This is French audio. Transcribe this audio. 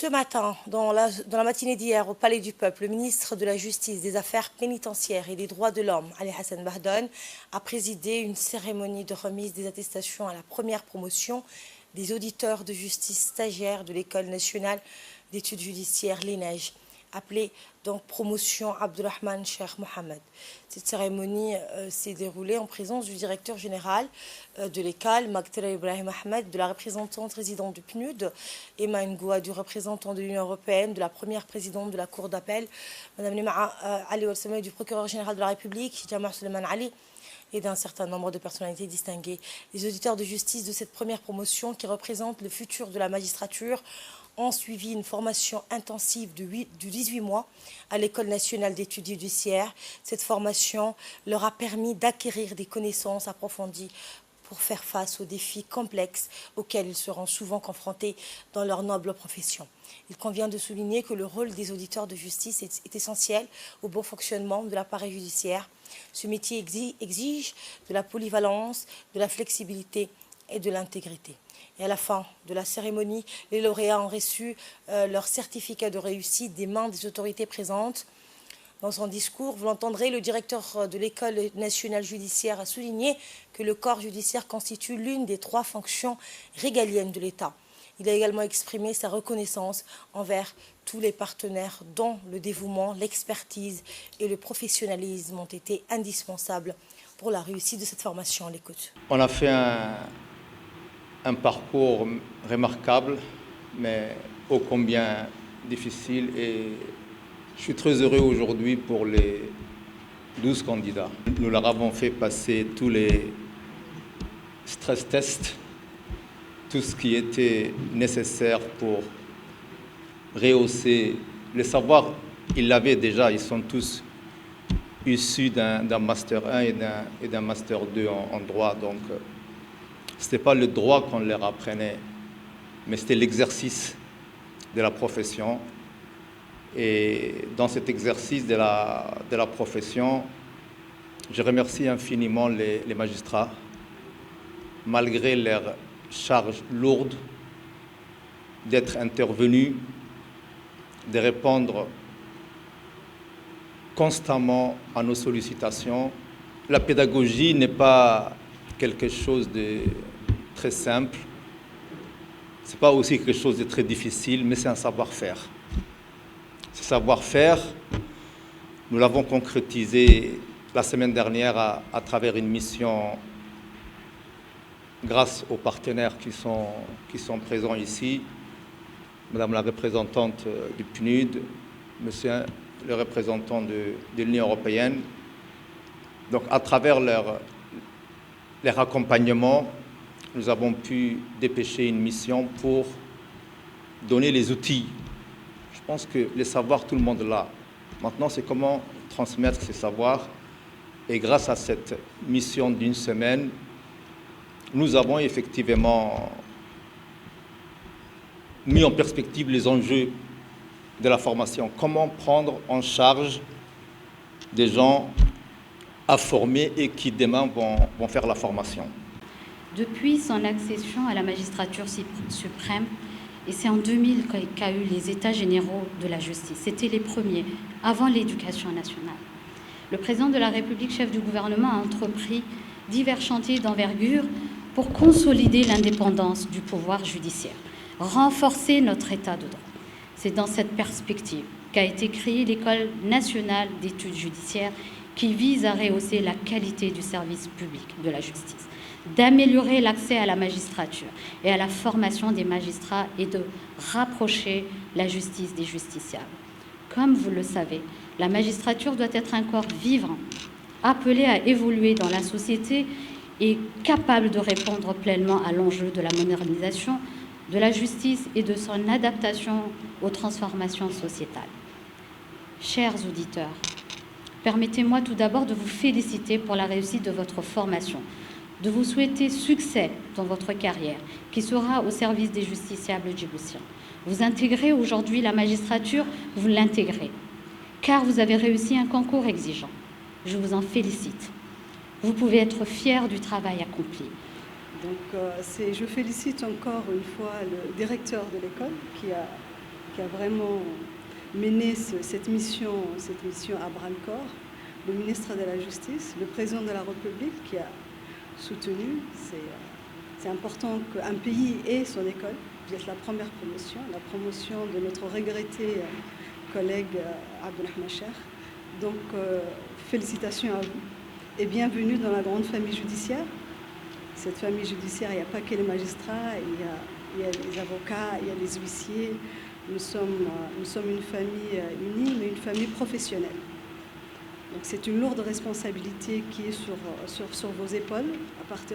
Ce matin, dans la matinée d'hier, au Palais du Peuple, le ministre de la Justice, des Affaires pénitentiaires et des Droits de l'Homme, Ali Hassan Bahdoun, a présidé une cérémonie de remise des attestations à la première promotion des auditeurs de justice stagiaires de l'École nationale d'études judiciaires, l'ENEJ, appelée donc promotion Abdulrahman Cheikh Mohamed. Cette cérémonie s'est déroulée en présence du directeur général de l'ECAL, Magtara Ibrahim Ahmed, de la représentante résidente du PNUD, Emma Ngoua, du représentant de l'Union européenne, de la première présidente de la Cour d'appel, Mme Nima Ali Olsama, du procureur général de la République, Jama Suleiman Ali, et d'un certain nombre de personnalités distinguées. Les auditeurs de justice de cette première promotion, qui représentent le futur de la magistrature, ont suivi une formation intensive de 18 mois à l'École nationale d'études judiciaires. Cette formation leur a permis d'acquérir des connaissances approfondies pour faire face aux défis complexes auxquels ils seront souvent confrontés dans leur noble profession. Il convient de souligner que le rôle des auditeurs de justice est essentiel au bon fonctionnement de l'appareil judiciaire. Ce métier exige de la polyvalence, de la flexibilité et de l'intégrité. Et à la fin de la cérémonie, les lauréats ont reçu leur certificat de réussite des mains des autorités présentes. Dans son discours, vous l'entendrez, le directeur de l'École nationale judiciaire a souligné que le corps judiciaire constitue l'une des 3 fonctions régaliennes de l'État. Il a également exprimé sa reconnaissance envers tous les partenaires dont le dévouement, l'expertise et le professionnalisme ont été indispensables pour la réussite de cette formation. On l'écoute. On a fait un parcours remarquable, mais ô combien difficile, et je suis très heureux aujourd'hui pour les 12 candidats. Nous leur avons fait passer tous les stress tests, tout ce qui était nécessaire pour rehausser les savoirs. Ils l'avaient déjà, ils sont tous issus d'un Master 1 et d'un Master 2 en droit, donc ce n'était pas le droit qu'on leur apprenait, mais c'était l'exercice de la profession. Et dans cet exercice de la profession, je remercie infiniment les magistrats, malgré leurs charges lourdes, d'être intervenus, de répondre constamment à nos sollicitations. La pédagogie n'est pas quelque chose de très simple, ce n'est pas aussi quelque chose de très difficile, mais c'est un savoir-faire. Ce savoir-faire, nous l'avons concrétisé la semaine dernière à travers une mission grâce aux partenaires qui sont présents ici, Madame la représentante du PNUD, Monsieur le représentant de l'Union européenne. Donc à travers leur accompagnement, nous avons pu dépêcher une mission pour donner les outils. Je pense que les savoirs, tout le monde l'a. Maintenant, c'est comment transmettre ces savoirs. Et grâce à cette mission d'une semaine, nous avons effectivement mis en perspective les enjeux de la formation. Comment prendre en charge des gens à former et qui demain vont faire la formation. Depuis son accession à la magistrature suprême, et c'est en 2000 qu'a eu les États généraux de la justice, c'était les premiers, avant l'éducation nationale. Le président de la République, chef du gouvernement, a entrepris divers chantiers d'envergure pour consolider l'indépendance du pouvoir judiciaire, renforcer notre état de droit. C'est dans cette perspective qu'a été créée l'École nationale d'études judiciaires qui vise à rehausser la qualité du service public de la justice, d'améliorer l'accès à la magistrature et à la formation des magistrats et de rapprocher la justice des justiciables. Comme vous le savez, la magistrature doit être un corps vivant, appelé à évoluer dans la société et capable de répondre pleinement à l'enjeu de la modernisation de la justice et de son adaptation aux transformations sociétales. Chers auditeurs, permettez-moi tout d'abord de vous féliciter pour la réussite de votre formation, de vous souhaiter succès dans votre carrière, qui sera au service des justiciables djiboutiens. Vous intégrez aujourd'hui la magistrature, vous l'intégrez, car vous avez réussi un concours exigeant. Je vous en félicite. Vous pouvez être fiers du travail accompli. Donc je félicite encore une fois le directeur de l'école qui a qui a vraiment mené cette mission à bras-le-corps, le ministre de la Justice, le président de la République qui a soutenu. C'est important qu'un pays ait son école. Vous êtes la première promotion, la promotion de notre regretté collègue Abdelrahman Cheikh. Donc, félicitations à vous et bienvenue dans la grande famille judiciaire. Cette famille judiciaire, il n'y a pas que les magistrats, il y a les avocats, il y a les huissiers. Nous sommes une famille unie, mais une famille professionnelle. Donc c'est une lourde responsabilité qui est sur vos épaules à partir